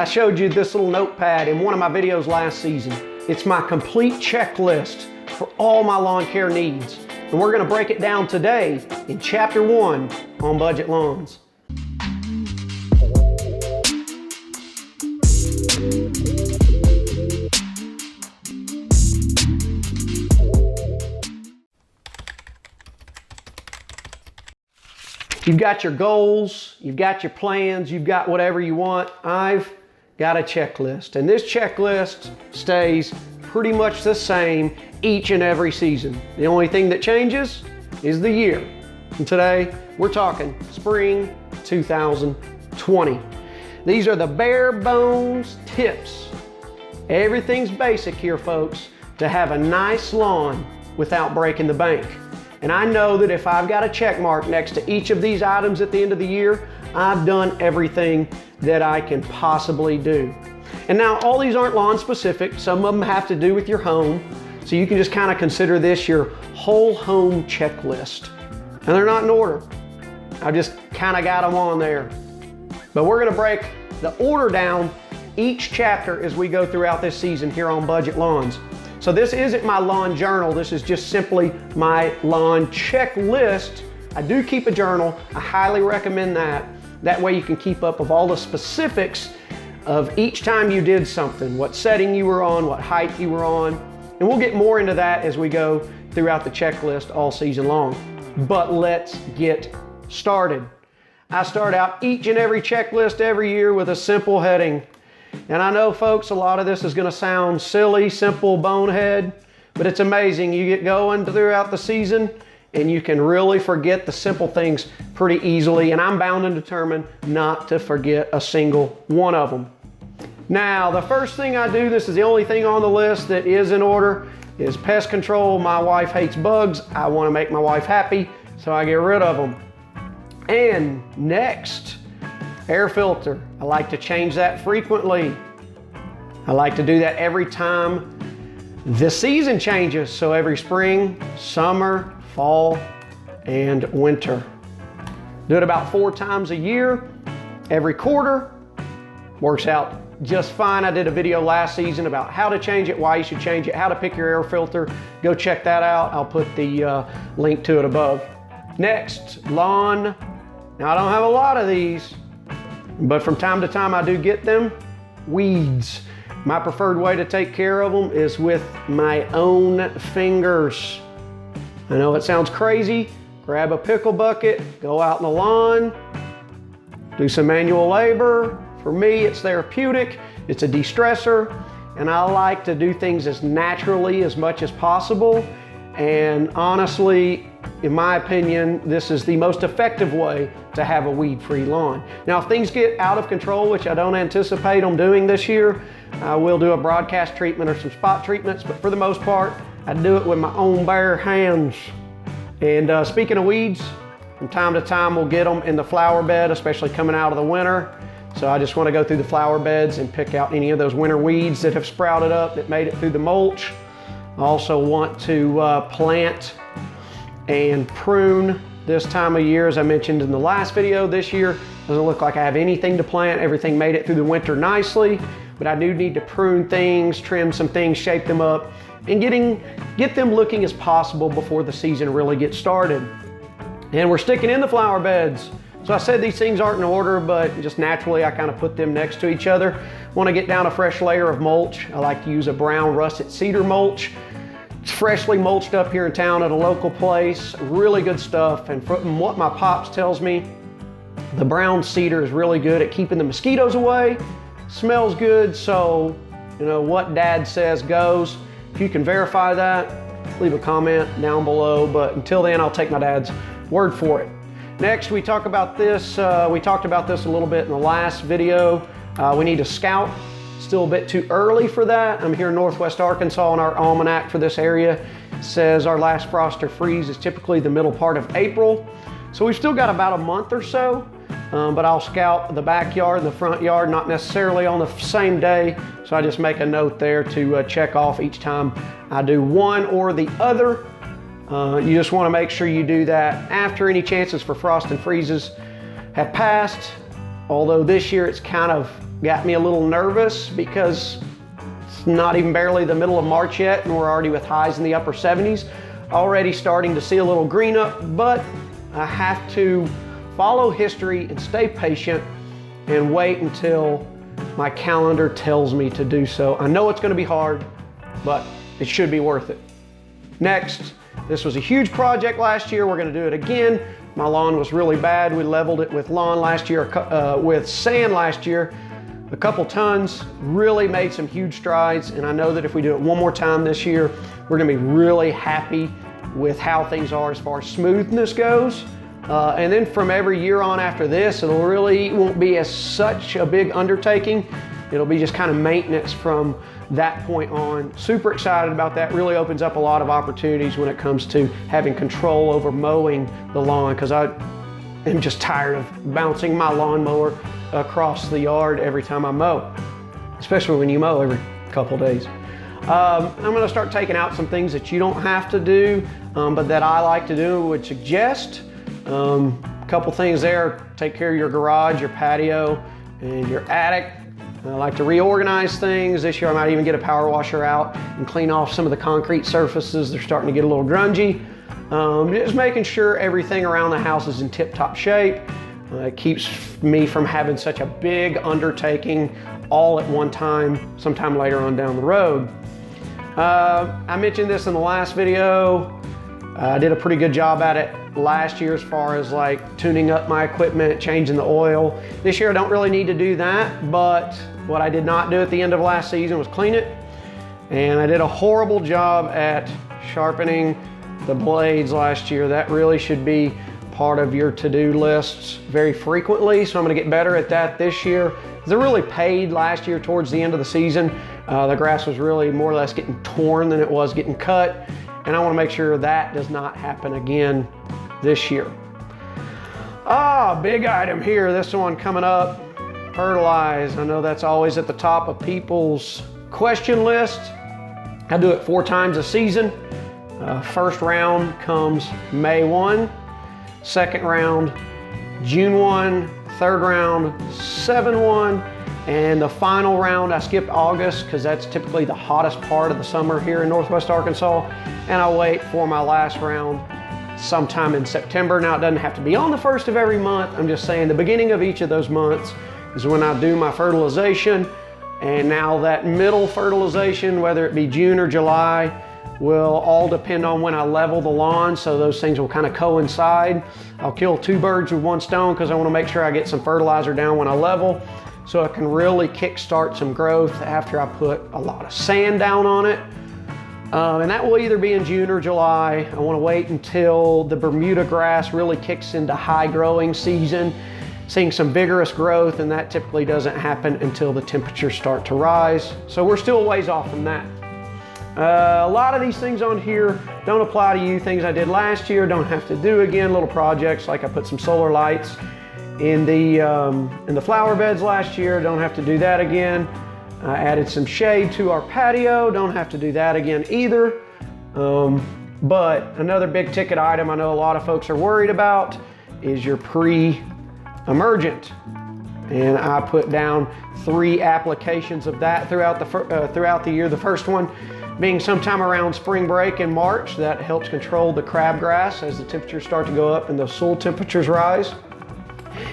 I showed you this little notepad in one of my videos last season. It's my complete checklist for all my lawn care needs. And we're gonna break it down today in Chapter 1 on budget lawns. You've got your goals, you've got your plans, you've got whatever you want. I've got a checklist, and this checklist stays pretty much the same each and every season. The only thing that changes is the year. And today we're talking spring 2020. These are the bare bones tips. Everything's basic here, folks, to have a nice lawn without breaking the bank. And I know that if I've got a check mark next to each of these items at the end of the year, I've done everything that I can possibly do. And now all these aren't lawn specific. Some of them have to do with your home. So you can just kind of consider this your whole home checklist. And they're not in order. I just kind of got them on there. But we're gonna break the order down each chapter as we go throughout this season here on Budget Lawns. So this isn't my lawn journal, this is just simply my lawn checklist. I do keep a journal, I highly recommend that. That way you can keep up with all the specifics of each time you did something, what setting you were on, what height you were on. And we'll get more into that as we go throughout the checklist all season long. But let's get started. I start out each and every checklist every year with a simple heading. And I know, folks, a lot of this is gonna sound silly, simple, bonehead, but it's amazing. You get going throughout the season and you can really forget the simple things pretty easily, and I'm bound and determined not to forget a single one of them. Now, the first thing I do, this is the only thing on the list that is in order, is pest control. My wife hates bugs. I wanna make my wife happy, so I get rid of them. And next, air filter. I like to change that frequently. I like to do that every time the season changes. So every spring, summer, fall, and winter. Do it about 4 times a year, every quarter. Works out just fine. I did a video last season about how to change it, why you should change it, how to pick your air filter. Go check that out. I'll put the link to it above. Next, lawn. Now I don't have a lot of these, but from time to time I do get them. Weeds. My preferred way to take care of them is with my own fingers. I know it sounds crazy. Grab a pickle bucket, go out in the lawn, do some manual labor. For me, it's therapeutic, it's a de-stressor, and I like to do things as naturally as much as possible. And honestly, in my opinion, this is the most effective way to have a weed-free lawn. Now, if things get out of control, which I don't anticipate them doing this year, I will do a broadcast treatment or some spot treatments, but for the most part, I do it with my own bare hands. And speaking of weeds, from time to time we'll get them in the flower bed, especially coming out of the winter. So I just want to go through the flower beds and pick out any of those winter weeds that have sprouted up that made it through the mulch. I also want to plant and prune this time of year. As I mentioned in the last video, this year doesn't look like I have anything to plant. Everything made it through the winter nicely, but I do need to prune things, trim some things, shape them up, and get them looking as possible before the season really gets started. And we're sticking in the flower beds. So I said these things aren't in order, but just naturally I kind of put them next to each other. Want to get down a fresh layer of mulch. I like to use a brown russet cedar mulch. It's freshly mulched up here in town at a local place. Really good stuff. And from what my pops tells me, the brown cedar is really good at keeping the mosquitoes away. Smells good, so you know what Dad says goes. If you can verify that, leave a comment down below. But until then, I'll take my dad's word for it. Next, we talk about this. We talked about this a little bit in the last video. We need to scout. Still a bit too early for that. I'm here in Northwest Arkansas, and our almanac for this area says our last frost or freeze is typically the middle part of April. So we've still got about a month or so, but I'll scout the backyard and the front yard, not necessarily on the same day. So I just make a note there to check off each time I do one or the other. You just want to make sure you do that after any chances for frost and freezes have passed. Although this year it's kind of got me a little nervous because it's not even barely the middle of March yet and we're already with highs in the upper 70s. Already starting to see a little green up, but I have to follow history and stay patient and wait until my calendar tells me to do so. I know it's going to be hard, but it should be worth it. Next, this was a huge project last year. We're going to do it again. My lawn was really bad. We leveled it with with sand last year, a couple tons, really made some huge strides. And I know that if we do it one more time this year, we're going to be really happy with how things are as far as smoothness goes. And then from every year on after this, it'll really won't be such a big undertaking. It'll be just kind of maintenance from that point on. Super excited about that. Really opens up a lot of opportunities when it comes to having control over mowing the lawn, because I am just tired of bouncing my lawnmower across the yard every time I mow, especially when you mow every couple days. I'm going to start taking out some things that you don't have to do, but that I like to do, would suggest. A couple things there: take care of your garage, your patio, and your attic. I like to reorganize things. This year I might even get a power washer out and clean off some of the concrete surfaces. They're starting to get a little grungy. Just making sure everything around the house is in tip-top shape. It keeps me from having such a big undertaking all at one time, sometime later on down the road. I mentioned this in the last video. I did a pretty good job at it last year as far as like tuning up my equipment, changing the oil. This year I don't really need to do that, but what I did not do at the end of last season was clean it. And I did a horrible job at sharpening the blades last year. That really should be part of your to-do lists very frequently, so I'm going to get better at that this year. They really paid last year towards the end of the season. The grass was really more or less getting torn than it was getting cut, and I want to make sure that does not happen again this year. Big item here, this one coming up, fertilize. I know that's always at the top of people's question list. I do it 4 times a season. First round comes May 1, second round June 1, third round 7/1, and the final round I skipped August because that's typically the hottest part of the summer here in Northwest Arkansas, and I'll wait for my last round sometime in September. Now it doesn't have to be on the first of every month. I'm just saying the beginning of each of those months is when I do my fertilization, and now that middle fertilization, whether it be June or July, will all depend on when I level the lawn, so those things will kind of coincide. I'll kill 2 birds with 1 stone because I want to make sure I get some fertilizer down when I level, so it can really kickstart some growth after I put a lot of sand down on it. And that will either be in June or July. I want to wait until the Bermuda grass really kicks into high growing season, seeing some vigorous growth, and that typically doesn't happen until the temperatures start to rise. So we're still a ways off from that. A lot of these things on here don't apply to you. Things I did last year don't have to do again. Little projects like I put some solar lights in the flower beds last year. Don't have to do that again. I added some shade to our patio. Don't have to do that again either. But another big ticket item I know a lot of folks are worried about is your pre-emergent. And I put down 3 applications of that throughout the year. The first one being sometime around spring break in March. That helps control the crabgrass as the temperatures start to go up and the soil temperatures rise.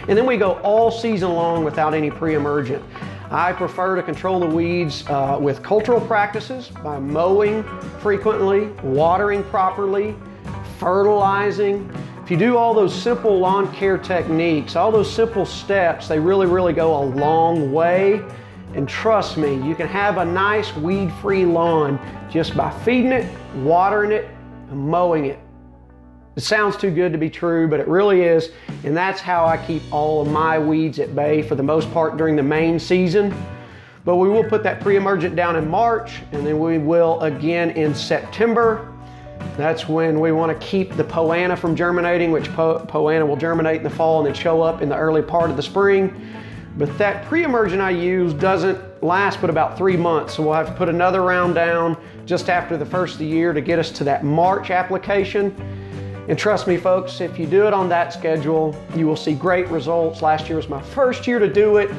And then we go all season long without any pre-emergent. I prefer to control the weeds with cultural practices by mowing frequently, watering properly, fertilizing. If you do all those simple lawn care techniques, all those simple steps, they really go a long way. And trust me, you can have a nice weed-free lawn just by feeding it, watering it, and mowing it. It sounds too good to be true, but it really is. And that's how I keep all of my weeds at bay for the most part during the main season. But we will put that pre-emergent down in March, and then we will again in September. That's when we want to keep the poana from germinating, which poana will germinate in the fall and then show up in the early part of the spring. But that pre-emergent I use doesn't last but about 3 months, so we'll have to put another round down just after the first of the year to get us to that March application. And trust me folks, if you do it on that schedule, you will see great results. Last year was my first year to do it,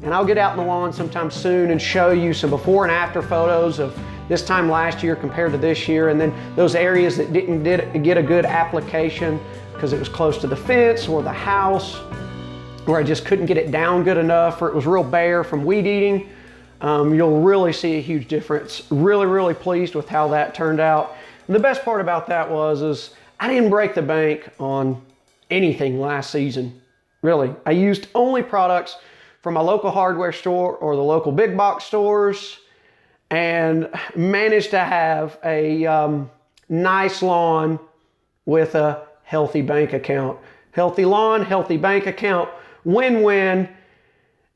And I'll get out in the lawn sometime soon and show you some before and after photos of this time last year compared to this year, and then those areas that didn't get a good application because it was close to the fence or the house, where I just couldn't get it down good enough, or it was real bare from weed eating. You'll really see a huge difference. Really pleased with how that turned out. And the best part about that is I didn't break the bank on anything last season, really. I used only products from my local hardware store or the local big box stores, and managed to have a nice lawn with a healthy bank account. Healthy lawn, healthy bank account, win-win.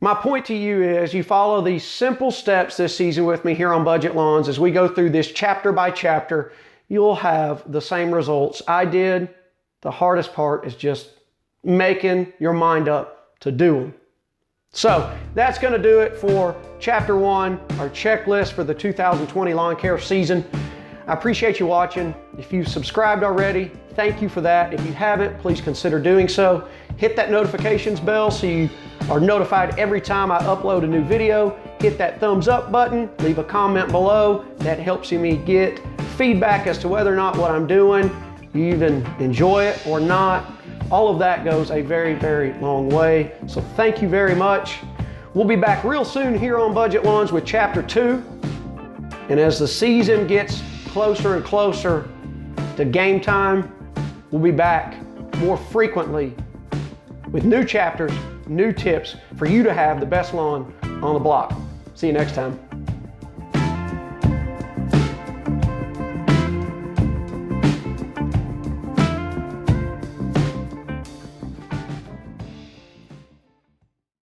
My point to you is you follow these simple steps this season with me here on Budget Lawns. As we go through this chapter by chapter, you'll have the same results I did. The hardest part is just making your mind up to do them. So that's going to do it for Chapter 1, our checklist for the 2020 lawn care season. I appreciate you watching. If you've subscribed already, thank you for that. If you haven't, please consider doing so. Hit that notifications bell so you are notified every time I upload a new video. Hit that thumbs up button, leave a comment below. That helps me get feedback as to whether or not what I'm doing, you even enjoy it or not. All of that goes a very long way. So thank you very much. We'll be back real soon here on Budget Lawns with Chapter 2. And as the season gets closer and closer to game time, we'll be back more frequently with new chapters, new tips for you to have the best lawn on the block. See you next time.